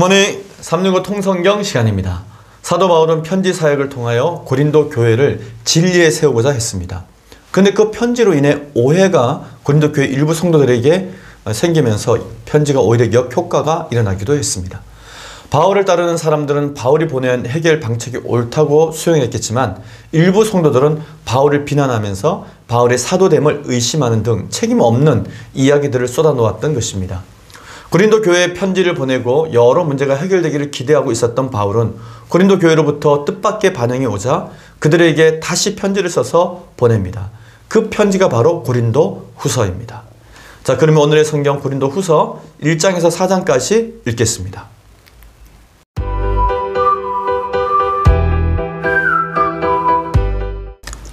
굿모닝 365 통성경 시간입니다. 사도 바울은 편지 사역을 통하여 고린도 교회를 진리에 세우고자 했습니다. 그런데 그 편지로 인해 오해가 고린도 교회 일부 성도들에게 생기면서 편지가 오히려 역효과가 일어나기도 했습니다. 바울을 따르는 사람들은 바울이 보낸 해결 방책이 옳다고 수용했겠지만 일부 성도들은 바울을 비난하면서 바울의 사도됨을 의심하는 등 책임 없는 이야기들을 쏟아놓았던 것입니다. 고린도 교회에 편지를 보내고 여러 문제가 해결되기를 기대하고 있었던 바울은 고린도 교회로부터 뜻밖의 반응이 오자 그들에게 다시 편지를 써서 보냅니다. 그 편지가 바로 고린도 후서입니다. 자, 그러면 오늘의 성경 고린도 후서 1장에서 4장까지 읽겠습니다.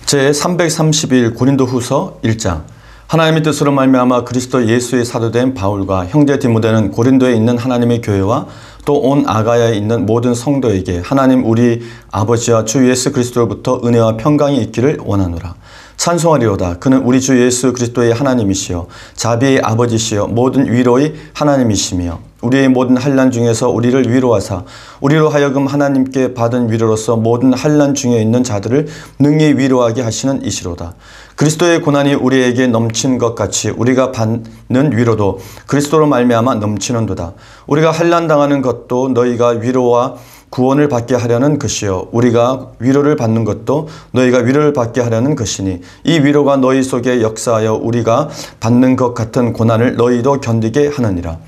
제 331 고린도 후서 1장. 하나님의 뜻으로 말미암아 그리스도 예수의 사도된 바울과 형제 디모데는 고린도에 있는 하나님의 교회와 또 온 아가야에 있는 모든 성도에게 하나님 우리 아버지와 주 예수 그리스도로부터 은혜와 평강이 있기를 원하노라. 찬송하리로다. 그는 우리 주 예수 그리스도의 하나님이시여 자비의 아버지시여 모든 위로의 하나님이시며 우리의 모든 환난 중에서 우리를 위로하사 우리로 하여금 하나님께 받은 위로로서 모든 환난 중에 있는 자들을 능히 위로하게 하시는 이시로다. 그리스도의 고난이 우리에게 넘친 것 같이 우리가 받는 위로도 그리스도로 말미암아 넘치는도다. 우리가 환난 당하는 것도 너희가 위로와 구원을 받게 하려는 것이요 우리가 위로를 받는 것도 너희가 위로를 받게 하려는 것이니 이 위로가 너희 속에 역사하여 우리가 받는 것 같은 고난을 너희도 견디게 하느니라.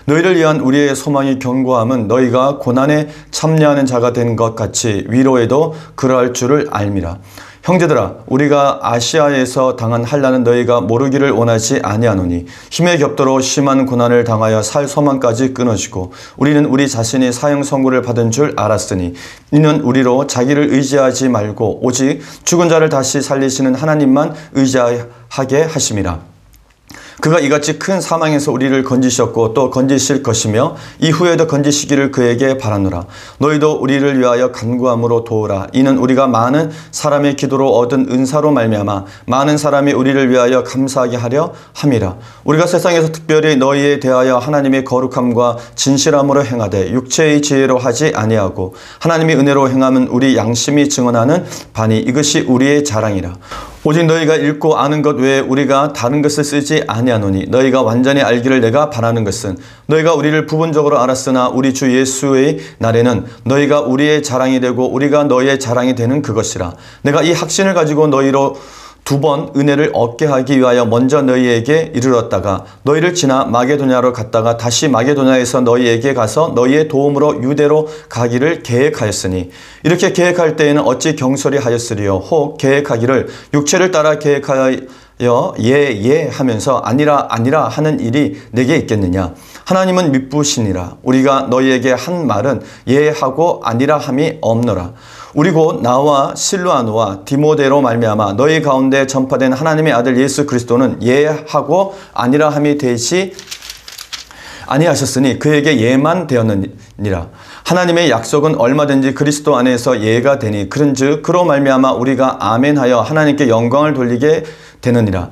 너희를 위한 우리의 소망이 견고함은 너희가 고난에 참여하는 자가 된 것 같이 위로에도 그러할 줄을 알미라. 형제들아 우리가 아시아에서 당한 환난은 너희가 모르기를 원하지 아니하노니 힘에 겹도록 심한 고난을 당하여 살 소망까지 끊어지고 우리는 우리 자신이 사형 선고를 받은 줄 알았으니 이는 우리로 자기를 의지하지 말고 오직 죽은 자를 다시 살리시는 하나님만 의지하게 하심이라. 그가 이같이 큰 사망에서 우리를 건지셨고 또 건지실 것이며 이후에도 건지시기를 그에게 바라노라. 너희도 우리를 위하여 간구함으로 도우라. 이는 우리가 많은 사람의 기도로 얻은 은사로 말미암아 많은 사람이 우리를 위하여 감사하게 하려 함이라. 우리가 세상에서 특별히 너희에 대하여 하나님의 거룩함과 진실함으로 행하되 육체의 지혜로 하지 아니하고 하나님의 은혜로 행함은 우리 양심이 증언하는 바니 이것이 우리의 자랑이라. 오직 너희가 읽고 아는 것 외에 우리가 다른 것을 쓰지 아니하노니 너희가 완전히 알기를 내가 바라는 것은 너희가 우리를 부분적으로 알았으나 우리 주 예수의 날에는 너희가 우리의 자랑이 되고 우리가 너희의 자랑이 되는 그것이라. 내가 이 확신을 가지고 너희로 2번 은혜를 얻게 하기 위하여 먼저 너희에게 이르렀다가 너희를 지나 마게도냐로 갔다가 다시 마게도냐에서 너희에게 가서 너희의 도움으로 유대로 가기를 계획하였으니 이렇게 계획할 때에는 어찌 경솔히 하였으리요. 혹 계획하기를 육체를 따라 계획하여 예 하면서 아니라 하는 일이 내게 있겠느냐. 하나님은 미쁘시니라. 우리가 너희에게 한 말은 예 하고 아니라 함이 없노라. 우리 곧 나와 실루아노와 디모데로 말미암아 너희 가운데 전파된 하나님의 아들 예수 그리스도는 예 하고 아니라 함이 되지 아니하셨으니 그에게 예만 되었느니라. 하나님의 약속은 얼마든지 그리스도 안에서 예가 되니 그런즉 그로 말미암아 우리가 아멘하여 하나님께 영광을 돌리게 되느니라.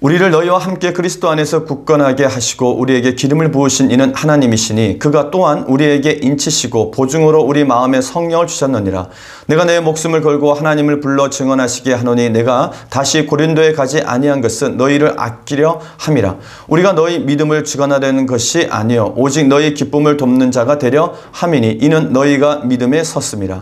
우리를 너희와 함께 그리스도 안에서 굳건하게 하시고 우리에게 기름을 부으신 이는 하나님이시니 그가 또한 우리에게 인치시고 보증으로 우리 마음에 성령을 주셨느니라. 내가 내 목숨을 걸고 하나님을 불러 증언하시게 하노니 내가 다시 고린도에 가지 아니한 것은 너희를 아끼려 함이라. 우리가 너희 믿음을 주관하려는 것이 아니요 오직 너희 기쁨을 돕는 자가 되려 함이니 이는 너희가 믿음에 섰음이라.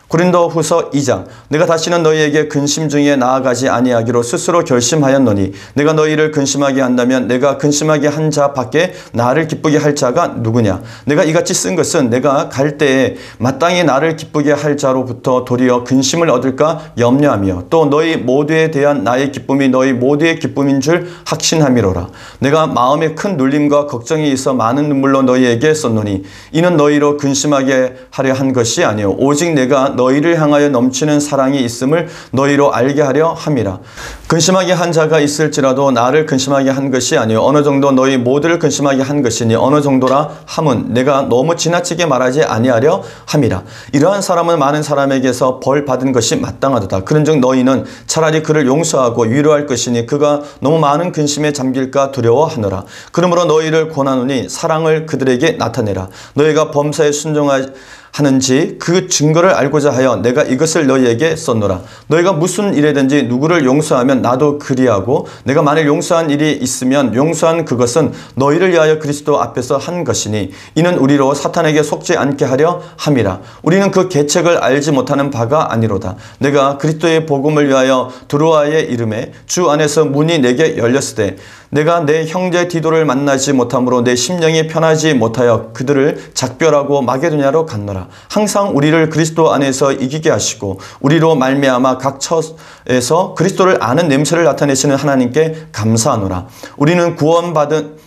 고린도 후서 2장. 내가 다시는 너희에게 근심 중에 나아가지 아니하기로 스스로 결심하였노니 내가 너희를 근심하게 한다면 내가 근심하게 한 자 밖에 나를 기쁘게 할 자가 누구냐. 내가 이같이 쓴 것은 내가 갈 때에 마땅히 나를 기쁘게 할 자로부터 도리어 근심을 얻을까 염려하며 또 너희 모두에 대한 나의 기쁨이 너희 모두의 기쁨인 줄 확신함이로라. 내가 마음에 큰 눌림과 걱정이 있어 많은 눈물로 너희에게 썼노니 이는 너희로 근심하게 하려 한 것이 아니요 오직 내가 너희를 향하여 넘치는 사랑이 있음을 너희로 알게 하려 함이라. 근심하게 한 자가 있을지라도 나를 근심하게 한 것이 아니요 어느 정도 너희 모두를 근심하게 한 것이니 어느 정도라 함은 내가 너무 지나치게 말하지 아니하려 함이라. 이러한 사람은 많은 사람에게서 벌 받은 것이 마땅하도다. 그런즉 너희는 차라리 그를 용서하고 위로할 것이니 그가 너무 많은 근심에 잠길까 두려워하노라. 그러므로 너희를 권하노니 사랑을 그들에게 나타내라. 너희가 범사에 순종하는지 그 증거를 알고자 하여 내가 이것을 너희에게 썼노라. 너희가 무슨 일이든지 누구를 용서하면 나도 그리하고 내가 만일 용서한 일이 있으면 용서한 그것은 너희를 위하여 그리스도 앞에서 한 것이니 이는 우리로 사탄에게 속지 않게 하려 함이라. 우리는 그 계책을 알지 못하는 바가 아니로다. 내가 그리스도의 복음을 위하여 두로아에 이름에 주 안에서 문이 내게 열렸으되 내가 내 형제 디도를 만나지 못함으로 내 심령이 편하지 못하여 그들을 작별하고 마게도냐로 갔노라. 항상 우리를 그리스도 안에서 이기게 하시고 우리로 말미암아 각 처에서 그리스도를 아는 냄새를 나타내시는 하나님께 감사하노라. 우리는 구원받는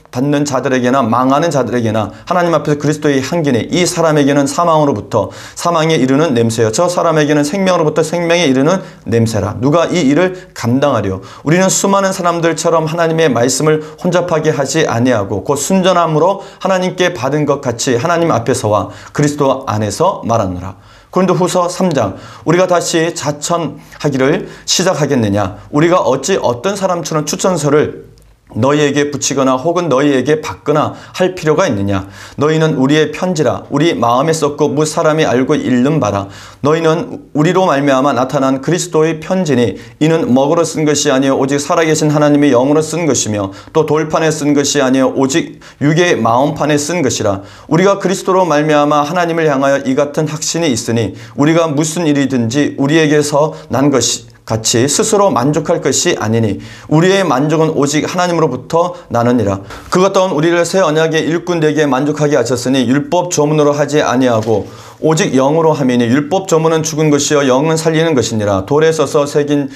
자들에게나 망하는 자들에게나 하나님 앞에서 그리스도의 향기니 이 사람에게는 사망으로부터 사망에 이르는 냄새여 저 사람에게는 생명으로부터 생명에 이르는 냄새라. 누가 이 일을 감당하려? 우리는 수많은 사람들처럼 하나님의 말씀을 혼잡하게 하지 아니하고 곧 순전함으로 하나님께 받은 것 같이 하나님 앞에서와 그리스도 안에서 말하노라. 고린도후서 3장 우리가 다시 자천하기를 시작하겠느냐? 우리가 어찌 어떤 사람처럼 추천서를 너희에게 붙이거나 혹은 너희에게 받거나 할 필요가 있느냐? 너희는 우리의 편지라 우리 마음에 썼고 무 사람이 알고 읽는 바라. 너희는 우리로 말미암아 나타난 그리스도의 편지니 이는 먹으로 쓴 것이 아니요 오직 살아계신 하나님의 영으로 쓴 것이며 또 돌판에 쓴 것이 아니요 오직 육의 마음판에 쓴 것이라. 우리가 그리스도로 말미암아 하나님을 향하여 이 같은 확신이 있으니 우리가 무슨 일이든지 우리에게서 난 것이 같이 스스로 만족할 것이 아니니 우리의 만족은 오직 하나님으로부터 나느니라. 그것 또한 우리를 새 언약의 일꾼되게 만족하게 하셨으니 율법 조문으로 하지 아니하고 오직 영으로 함이니 율법 조문은 죽은 것이요 영은 살리는 것이니라. 돌에 써서 새긴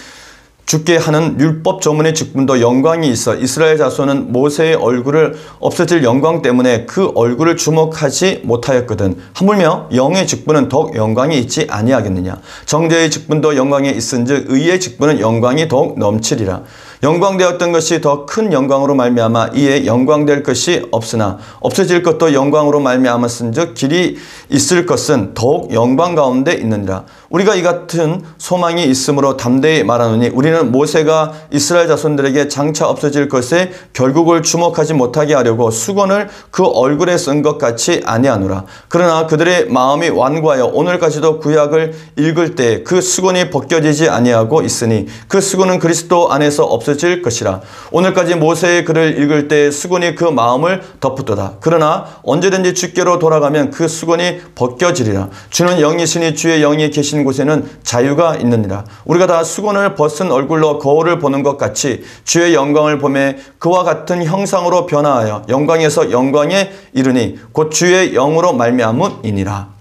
죽게 하는 율법 조문의 직분도 영광이 있어 이스라엘 자손은 모세의 얼굴을 없어질 영광 때문에 그 얼굴을 주목하지 못하였거든. 하물며 영의 직분은 더욱 영광이 있지 아니하겠느냐? 정죄의 직분도 영광이 있은즉 의의 직분은 영광이 더욱 넘치리라. 영광되었던 것이 더 큰 영광으로 말미암아 이에 영광될 것이 없으나 없어질 것도 영광으로 말미암았은즉 길이 있을 것은 더욱 영광 가운데 있느니라. 우리가 이 같은 소망이 있으므로 담대히 말하노니 우리는 모세가 이스라엘 자손들에게 장차 없어질 것에 결국을 주목하지 못하게 하려고 수건을 그 얼굴에 쓴 것 같이 아니하노라. 그러나 그들의 마음이 완고하여 오늘까지도 구약을 읽을 때 그 수건이 벗겨지지 아니하고 있으니 그 수건은 그리스도 안에서 없어질 것이라. 오늘까지 모세의 글을 읽을 때 수건이 그 마음을 덮었도다. 그러나 언제든지 주께로 돌아가면 그 수건이 벗겨지리라. 주는 영이시니 주의 영이 계신 곳에는 자유가 있느니라. 우리가 다 수건을 벗은 얼굴로 거울을 보는 것 같이 주의 영광을 보매 그와 같은 형상으로 변화하여 영광에서 영광에 이르니 곧 주의 영으로 말미암음이니라.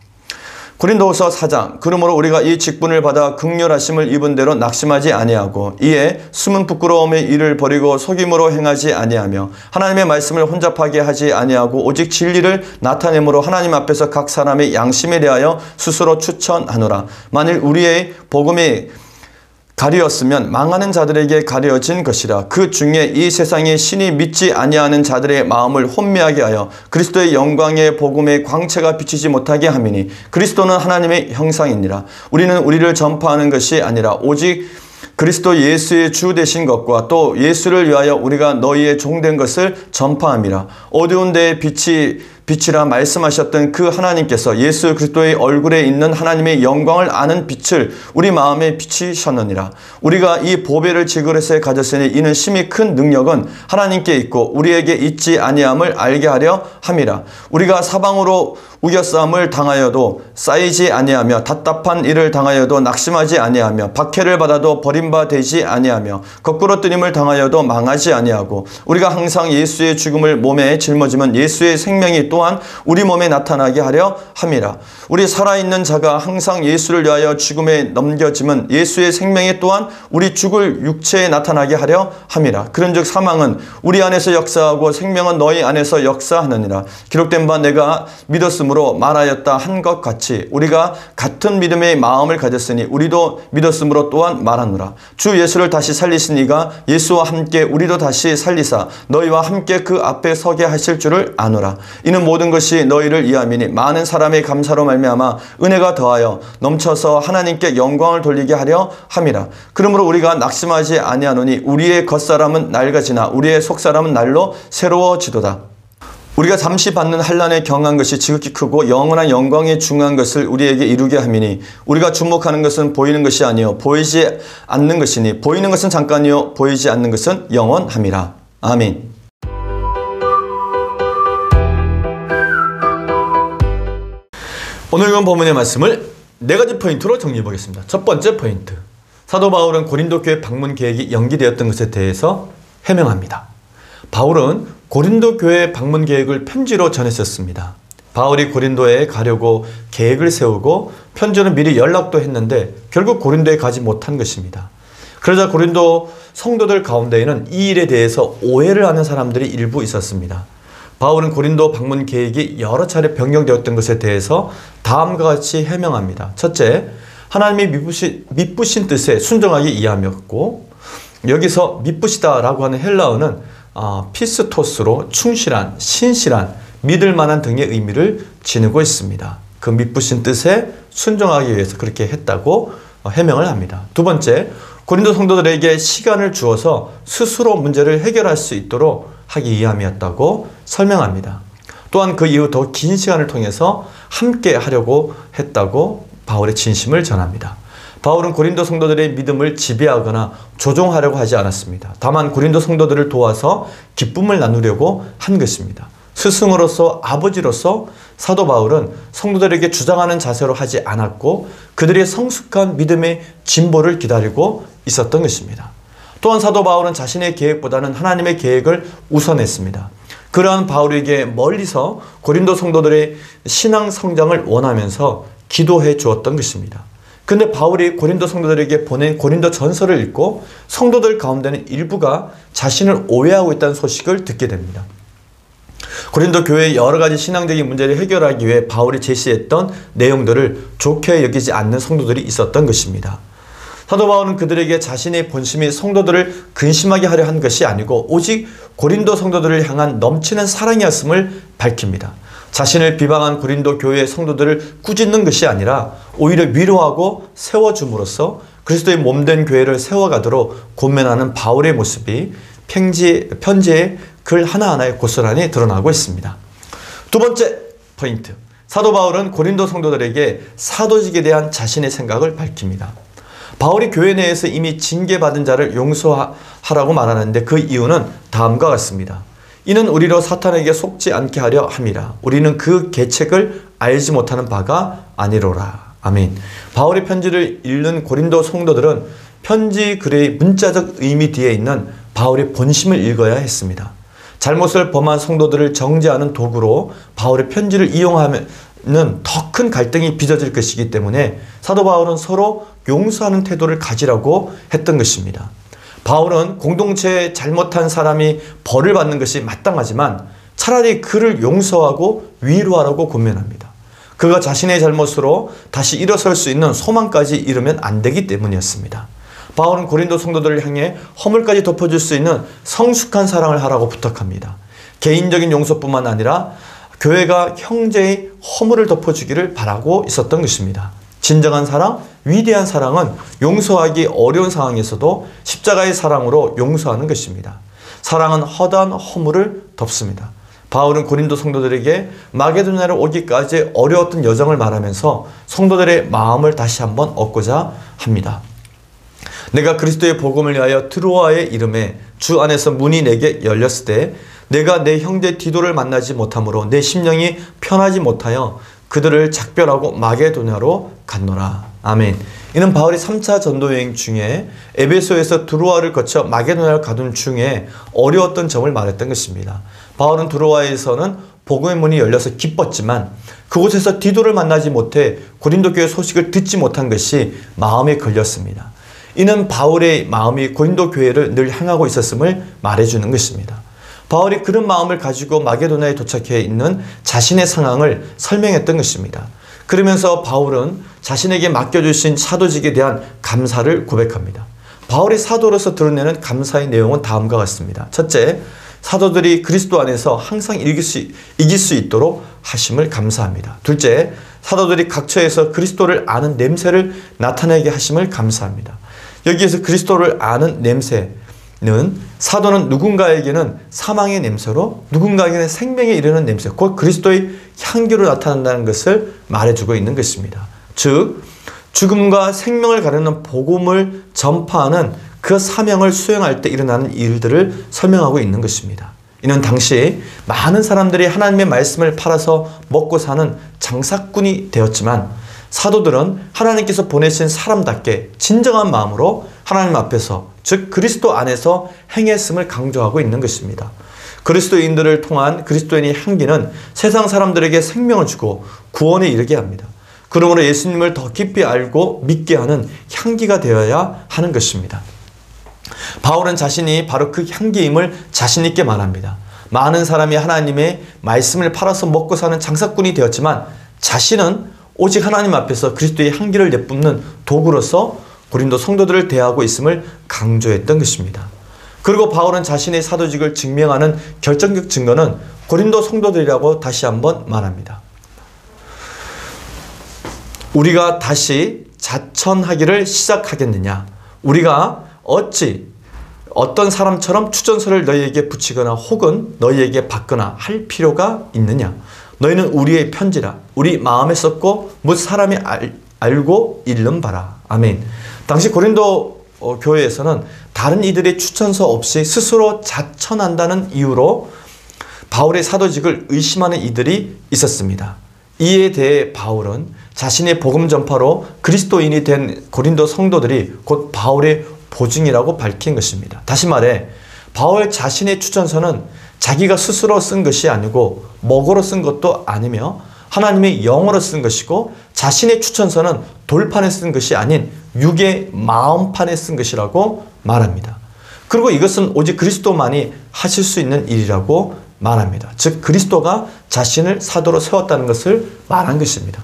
고린도후서 4장 그러므로 우리가 이 직분을 받아 극렬하심을 입은 대로 낙심하지 아니하고 이에 숨은 부끄러움의 일을 버리고 속임으로 행하지 아니하며 하나님의 말씀을 혼잡하게 하지 아니하고 오직 진리를 나타내므로 하나님 앞에서 각 사람의 양심에 대하여 스스로 추천하노라. 만일 우리의 복음이 가리었으면 망하는 자들에게 가려진 것이라. 그 중에 이 세상의 신이 믿지 아니하는 자들의 마음을 혼미하게 하여 그리스도의 영광의 복음의 광채가 비치지 못하게 함이니 그리스도는 하나님의 형상이니라. 우리는 우리를 전파하는 것이 아니라 오직 그리스도 예수의 주 되신 것과 또 예수를 위하여 우리가 너희의 종된 것을 전파함이라. 어두운 데에 빛이라 말씀하셨던 그 하나님께서 예수 그리스도의 얼굴에 있는 하나님의 영광을 아는 빛을 우리 마음에 비치셨느니라. 우리가 이 보배를 질그릇에 가졌으니 이는 심히 큰 능력은 하나님께 있고 우리에게 있지 아니함을 알게 하려 함이라. 우리가 사방으로 우겨싸움을 당하여도 쌓이지 아니하며 답답한 일을 당하여도 낙심하지 아니하며 박해를 받아도 버림바 되지 아니하며 거꾸로 뜨림을 당하여도 망하지 아니하고 우리가 항상 예수의 죽음을 몸에 짊어지면 예수의 생명이 또 또한 우리 몸에 나타나게 하려 함이라. 우리 살아있는 자가 항상 예수를 위하여 죽음에 넘겨짐은 예수의 생명에 또한 우리 죽을 육체에 나타나게 하려 함이라. 그런즉 사망은 우리 안에서 역사하고 생명은 너희 안에서 역사하느니라. 기록된 바 내가 믿었으므로 말하였다 한 것 같이 우리가 같은 믿음의 마음을 가졌으니 우리도 믿었으므로 또한 말하노라. 주 예수를 다시 살리신 이가 예수와 함께 우리도 다시 살리사 너희와 함께 그 앞에 서게 하실 줄을 아노라. 이는 모든 것이 너희를 위함이니 많은 사람의 감사로 말미암아 은혜가 더하여 넘쳐서 하나님께 영광을 돌리게 하려 함이라. 그러므로 우리가 낙심하지 아니하노니 우리의 겉사람은 낡아지나 우리의 속사람은 날로 새로워지도다. 우리가 잠시 받는 환난에 경한 것이 지극히 크고 영원한 영광에 중한 것을 우리에게 이루게 함이니 우리가 주목하는 것은 보이는 것이 아니요 보이지 않는 것이니 보이는 것은 잠깐이요 보이지 않는 것은 영원함이라. 아멘. 오늘 읽은 본문의 말씀을 네 가지 포인트로 정리해 보겠습니다. 첫 번째 포인트, 사도 바울은 고린도 교회 방문 계획이 연기되었던 것에 대해서 해명합니다. 바울은 고린도 교회 방문 계획을 편지로 전했었습니다. 바울이 고린도에 가려고 계획을 세우고 편지로 미리 연락도 했는데 결국 고린도에 가지 못한 것입니다. 그러자 고린도 성도들 가운데에는 이 일에 대해서 오해를 하는 사람들이 일부 있었습니다. 바울은 고린도 방문 계획이 여러 차례 변경되었던 것에 대해서 다음과 같이 해명합니다. 첫째, 하나님이 미쁘신 뜻에 순종하기 이함이었고, 여기서 미쁘시다라고 하는 헬라어는 피스토스로 충실한, 신실한, 믿을 만한 등의 의미를 지니고 있습니다. 그 미쁘신 뜻에 순종하기 위해서 그렇게 했다고 해명을 합니다. 두 번째, 고린도 성도들에게 시간을 주어서 스스로 문제를 해결할 수 있도록 하기 위함이었다고 설명합니다. 또한 그 이후 더 긴 시간을 통해서 함께 하려고 했다고 바울의 진심을 전합니다. 바울은 고린도 성도들의 믿음을 지배하거나 조종하려고 하지 않았습니다. 다만 고린도 성도들을 도와서 기쁨을 나누려고 한 것입니다. 스승으로서, 아버지로서 사도 바울은 성도들에게 주장하는 자세로 하지 않았고 그들의 성숙한 믿음의 진보를 기다리고 있었던 것입니다. 또한 사도 바울은 자신의 계획보다는 하나님의 계획을 우선했습니다. 그러한 바울에게 멀리서 고린도 성도들의 신앙 성장을 원하면서 기도해 주었던 것입니다. 근데 바울이 고린도 성도들에게 보낸 고린도 전서를 읽고 성도들 가운데는 일부가 자신을 오해하고 있다는 소식을 듣게 됩니다. 고린도 교회의 여러 가지 신앙적인 문제를 해결하기 위해 바울이 제시했던 내용들을 좋게 여기지 않는 성도들이 있었던 것입니다. 사도 바울은 그들에게 자신의 본심이 성도들을 근심하게 하려 한 것이 아니고 오직 고린도 성도들을 향한 넘치는 사랑이었음을 밝힙니다. 자신을 비방한 고린도 교회의 성도들을 꾸짖는 것이 아니라 오히려 위로하고 세워줌으로써 그리스도의 몸된 교회를 세워가도록 권면하는 바울의 모습이 편지의 글 하나하나에 고스란히 드러나고 있습니다. 두 번째 포인트, 사도 바울은 고린도 성도들에게 사도직에 대한 자신의 생각을 밝힙니다. 바울이 교회 내에서 이미 징계받은 자를 용서하라고 말하는데 그 이유는 다음과 같습니다. 이는 우리로 사탄에게 속지 않게 하려 함이라. 우리는 그 계책을 알지 못하는 바가 아니로라. 아멘. 바울의 편지를 읽는 고린도 성도들은 편지 글의 문자적 의미 뒤에 있는 바울의 본심을 읽어야 했습니다. 잘못을 범한 성도들을 정죄하는 도구로 바울의 편지를 이용하면 더 큰 갈등이 빚어질 것이기 때문에 사도 바울은 서로 용서하는 태도를 가지라고 했던 것입니다. 바울은 공동체에 잘못한 사람이 벌을 받는 것이 마땅하지만 차라리 그를 용서하고 위로하라고 권면합니다. 그가 자신의 잘못으로 다시 일어설 수 있는 소망까지 이루면 안 되기 때문이었습니다. 바울은 고린도 성도들을 향해 허물까지 덮어줄 수 있는 성숙한 사랑을 하라고 부탁합니다. 개인적인 용서뿐만 아니라 교회가 형제의 허물을 덮어주기를 바라고 있었던 것입니다. 진정한 사랑, 위대한 사랑은 용서하기 어려운 상황에서도 십자가의 사랑으로 용서하는 것입니다. 사랑은 허다한 허물을 덮습니다. 바울은 고린도 성도들에게 마게도냐로 오기까지 어려웠던 여정을 말하면서 성도들의 마음을 다시 한번 얻고자 합니다. 내가 그리스도의 복음을 위하여 트로아에 이름에 주 안에서 문이 내게 열렸을 때 내가 내 형제 디도를 만나지 못하므로 내 심령이 편하지 못하여 그들을 작별하고 마게도냐로 갔노라. 아멘. 이는 바울이 3차 전도여행 중에 에베소에서 드로아를 거쳐 마게도냐를 가던 중에 어려웠던 점을 말했던 것입니다. 바울은 드로아에서는 복음의 문이 열려서 기뻤지만 그곳에서 디도를 만나지 못해 고린도 교회 소식을 듣지 못한 것이 마음에 걸렸습니다. 이는 바울의 마음이 고린도 교회를 늘 향하고 있었음을 말해주는 것입니다. 바울이 그런 마음을 가지고 마게도냐에 도착해 있는 자신의 상황을 설명했던 것입니다. 그러면서 바울은 자신에게 맡겨주신 사도직에 대한 감사를 고백합니다. 바울이 사도로서 드러내는 감사의 내용은 다음과 같습니다. 첫째, 사도들이 그리스도 안에서 항상 이길 수 있도록 하심을 감사합니다. 둘째, 사도들이 각처에서 그리스도를 아는 냄새를 나타내게 하심을 감사합니다. 여기에서 그리스도를 아는 냄새는 사도는 누군가에게는 사망의 냄새로 누군가에게는 생명에 이르는 냄새, 곧 그리스도의 향기로 나타난다는 것을 말해주고 있는 것입니다. 즉 죽음과 생명을 가르는 복음을 전파하는 그 사명을 수행할 때 일어나는 일들을 설명하고 있는 것입니다. 이는 당시 많은 사람들이 하나님의 말씀을 팔아서 먹고 사는 장사꾼이 되었지만 사도들은 하나님께서 보내신 사람답게 진정한 마음으로 하나님 앞에서 즉 그리스도 안에서 행했음을 강조하고 있는 것입니다. 그리스도인들을 통한 그리스도인의 향기는 세상 사람들에게 생명을 주고 구원에 이르게 합니다. 그러므로 예수님을 더 깊이 알고 믿게 하는 향기가 되어야 하는 것입니다. 바울은 자신이 바로 그 향기임을 자신 있게 말합니다. 많은 사람이 하나님의 말씀을 팔아서 먹고 사는 장사꾼이 되었지만 자신은 오직 하나님 앞에서 그리스도의 향기를 내뿜는 도구로서 고린도 성도들을 대하고 있음을 강조했던 것입니다. 그리고 바울은 자신의 사도직을 증명하는 결정적 증거는 고린도 성도들이라고 다시 한번 말합니다. 우리가 다시 자천하기를 시작하겠느냐? 우리가 어찌 어떤 사람처럼 추천서를 너희에게 붙이거나 혹은 너희에게 받거나 할 필요가 있느냐? 너희는 우리의 편지라 우리 마음에 썼고 못 사람이 알고 읽는 바라. 아멘. 당시 고린도 교회에서는 다른 이들의 추천서 없이 스스로 자천한다는 이유로 바울의 사도직을 의심하는 이들이 있었습니다. 이에 대해 바울은 자신의 복음 전파로 그리스도인이 된 고린도 성도들이 곧 바울의 보증이라고 밝힌 것입니다. 다시 말해 바울 자신의 추천서는 자기가 스스로 쓴 것이 아니고 먹으로 쓴 것도 아니며 하나님의 영으로 쓴 것이고 자신의 추천서는 돌판에 쓴 것이 아닌 육의 마음판에 쓴 것이라고 말합니다. 그리고 이것은 오직 그리스도만이 하실 수 있는 일이라고 말합니다. 즉 그리스도가 자신을 사도로 세웠다는 것을 말한 것입니다.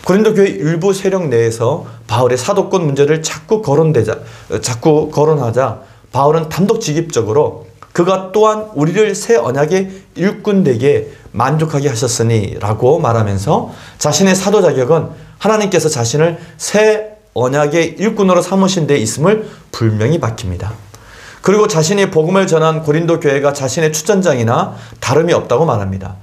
고린도 교회 일부 세력 내에서 바울의 사도권 문제를 자꾸 거론하자 바울은 단독직입적으로 그가 또한 우리를 새 언약의 일꾼 되게 만족하게 하셨으니 라고 말하면서 자신의 사도 자격은 하나님께서 자신을 새 언약의 일꾼으로 삼으신 데 있음을 분명히 밝힙니다. 그리고 자신이 복음을 전한 고린도 교회가 자신의 추천장이나 다름이 없다고 말합니다.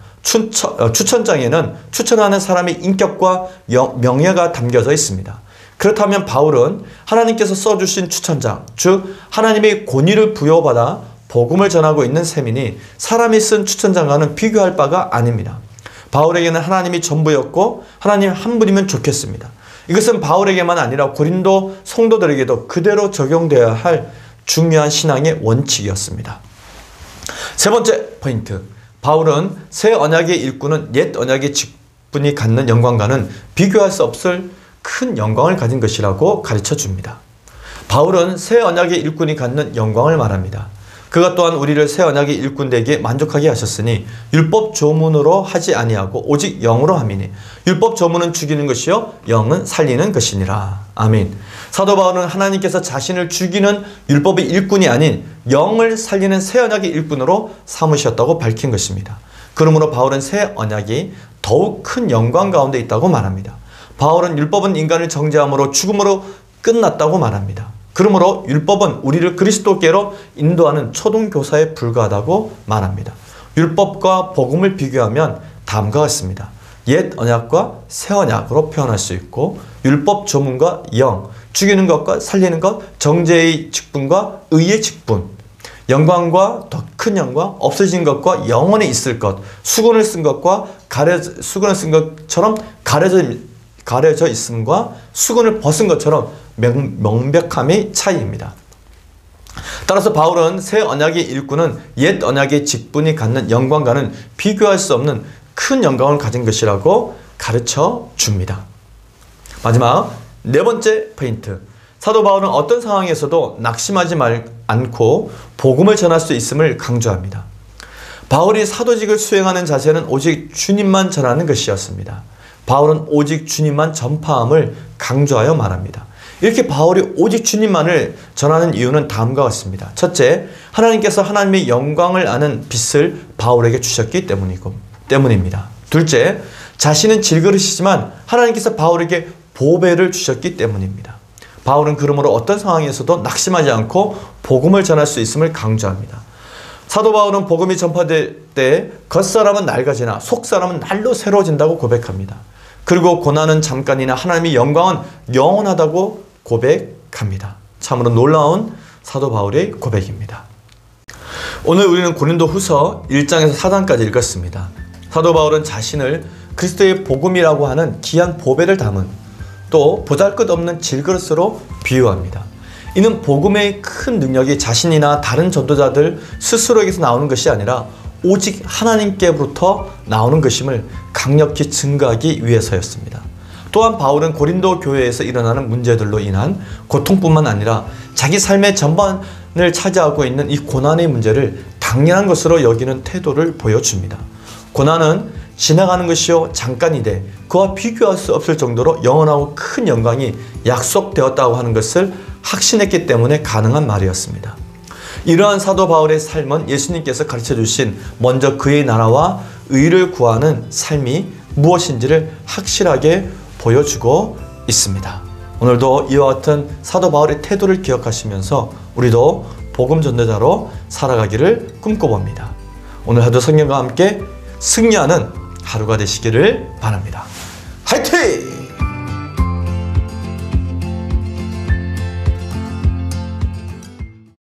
추천장에는 추천하는 사람의 인격과 명예가 담겨져 있습니다. 그렇다면 바울은 하나님께서 써주신 추천장, 즉 하나님의 권위를 부여받아 복음을 전하고 있는 셈이니 사람이 쓴 추천장과는 비교할 바가 아닙니다. 바울에게는 하나님이 전부였고 하나님 한 분이면 좋겠습니다. 이것은 바울에게만 아니라 고린도 성도들에게도 그대로 적용되어야 할 중요한 신앙의 원칙이었습니다. 세 번째 포인트, 바울은 새 언약의 일꾼은 옛 언약의 직분이 갖는 영광과는 비교할 수 없을 큰 영광을 가진 것이라고 가르쳐 줍니다. 바울은 새 언약의 일꾼이 갖는 영광을 말합니다. 그가 또한 우리를 새 언약의 일꾼 되게 만족하게 하셨으니 율법 조문으로 하지 아니하고 오직 영으로 함이니 율법 조문은 죽이는 것이요 영은 살리는 것이니라. 아멘. 사도 바울은 하나님께서 자신을 죽이는 율법의 일꾼이 아닌 영을 살리는 새 언약의 일꾼으로 삼으셨다고 밝힌 것입니다. 그러므로 바울은 새 언약이 더욱 큰 영광 가운데 있다고 말합니다. 바울은 율법은 인간을 정죄함으로 죽음으로 끝났다고 말합니다. 그러므로 율법은 우리를 그리스도께로 인도하는 초등교사에 불과하다고 말합니다. 율법과 복음을 비교하면 다음과 같습니다. 옛 언약과 새 언약으로 표현할 수 있고 율법 조문과 영, 죽이는 것과 살리는 것, 정죄의 직분과 의의 직분, 영광과 더 큰 영광, 없어진 것과 영원히 있을 것, 수건을 쓴 것과 수건을 쓴 것처럼 가려져 있음과 수건을 벗은 것처럼 명백함의 차이입니다. 따라서 바울은 새 언약의 일꾼은 옛 언약의 직분이 갖는 영광과는 비교할 수 없는 큰 영광을 가진 것이라고 가르쳐 줍니다. 마지막 네 번째 포인트. 사도 바울은 어떤 상황에서도 낙심하지 않고 복음을 전할 수 있음을 강조합니다. 바울이 사도직을 수행하는 자세는 오직 주님만 전하는 것이었습니다. 바울은 오직 주님만 전파함을 강조하여 말합니다. 이렇게 바울이 오직 주님만을 전하는 이유는 다음과 같습니다. 첫째, 하나님께서 하나님의 영광을 아는 빛을 바울에게 주셨기 때문입니다. 둘째, 자신은 질그릇이지만 하나님께서 바울에게 보배를 주셨기 때문입니다. 바울은 그러므로 어떤 상황에서도 낙심하지 않고 복음을 전할 수 있음을 강조합니다. 사도 바울은 복음이 전파될 때 겉사람은 낡아지나 속사람은 날로 새로워진다고 고백합니다. 그리고 고난은 잠깐이나 하나님의 영광은 영원하다고 고백합니다. 참으로 놀라운 사도 바울의 고백입니다. 오늘 우리는 고린도 후서 1장에서 4장까지 읽었습니다. 사도 바울은 자신을 그리스도의 복음이라고 하는 귀한 보배를 담은 또 보잘것없는 질그릇으로 비유합니다. 이는 복음의 큰 능력이 자신이나 다른 전도자들 스스로에게서 나오는 것이 아니라 오직 하나님께로부터 나오는 것임을 강력히 증거하기 위해서였습니다. 또한 바울은 고린도 교회에서 일어나는 문제들로 인한 고통뿐만 아니라 자기 삶의 전반을 차지하고 있는 이 고난의 문제를 당연한 것으로 여기는 태도를 보여줍니다. 고난은 지나가는 것이요 잠깐이되 그와 비교할 수 없을 정도로 영원하고 큰 영광이 약속되었다고 하는 것을 확신했기 때문에 가능한 말이었습니다. 이러한 사도 바울의 삶은 예수님께서 가르쳐 주신 먼저 그의 나라와 의를 구하는 삶이 무엇인지를 확실하게 보여주고 있습니다. 오늘도 이와 같은 사도 바울의 태도를 기억하시면서 우리도 복음 전도자로 살아가기를 꿈꿔봅니다. 오늘 하루 성경과 함께 승리하는 하루가 되시기를 바랍니다. 화이팅!